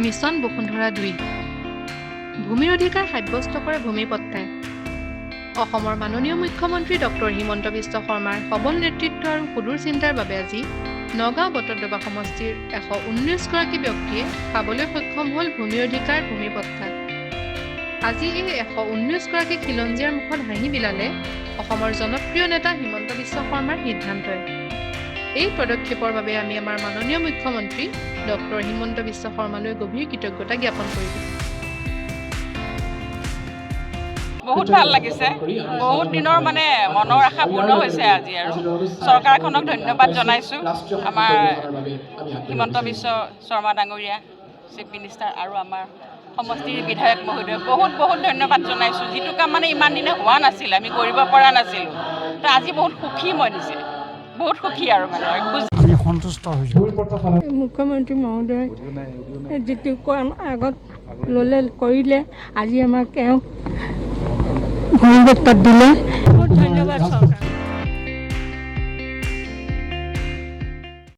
Mission বসুন্ধৰা 2 ভূমিৰ অধিকাৰ সাব্যস্ত কৰে ভূমিপট্টাই। অসমৰ মাননীয় মুখ্যমন্ত্ৰী ডক্টৰ হিমন্ত বিশ্ব শৰ্মাৰ সবল নেতৃত্ব আৰু সুদূৰ চিন্তাৰ বাবে আজি নগাঁও-বটদ্ৰৱা সমষ্টিৰ 119 গৰাকী ব্যক্তিয়ে পাবলৈ সক্ষম হ'ল ভূমিৰ অধিকাৰ ভূমিপট্টা। আজি এই 119 গৰাকী খিলঞ্জীয়াৰ মুখত হাঁহি বিলালে অসমৰ জনপ্ৰিয় নেতা হিমন্ত বিশ্ব শৰ্মাৰ সিদ্ধান্তই। এই পদক্ষেপৰ বাবে আমি আমাৰ মাননীয় মুখ্যমন্ত্ৰী ডক্টৰ হিমন্ত বিশ্ব শৰ্মালৈ গভীৰ কৃতজ্ঞতা জ্ঞাপন কৰিছোঁ। বহুত ভাল লাগিছে, বহুত দিনৰ মনৰ আশা পূৰ্ণ হৈছে আজি, আৰু চৰকাৰখনক ধন্যবাদ জনাইছোঁ। আমাৰ হিমন্ত বিশ্ব শৰ্মা ডাঙৰীয়া চিফ মিনিষ্টাৰ আৰু আমাৰ সমষ্টিৰ বিধায়ক মহোদয় বহুত ধন্যবাদ জনাইছোঁ। যিটো কাম ইমান দিনে হোৱা নাছিল, আমি কৰিব পৰা নাছিলোঁ, তো আজি বহুত সুখী মই নিজে, বহুত সুখী আৰু আমি সন্তুষ্ট হৈছোঁ। মুখ্যমন্ত্ৰী মহোদয় যিটো কাম আগত ল'লে কৰিলে, আজি আমাক তেওঁ ভূমিপট্টা দিলে, বহুত ধন্যবাদ চৰকাৰ।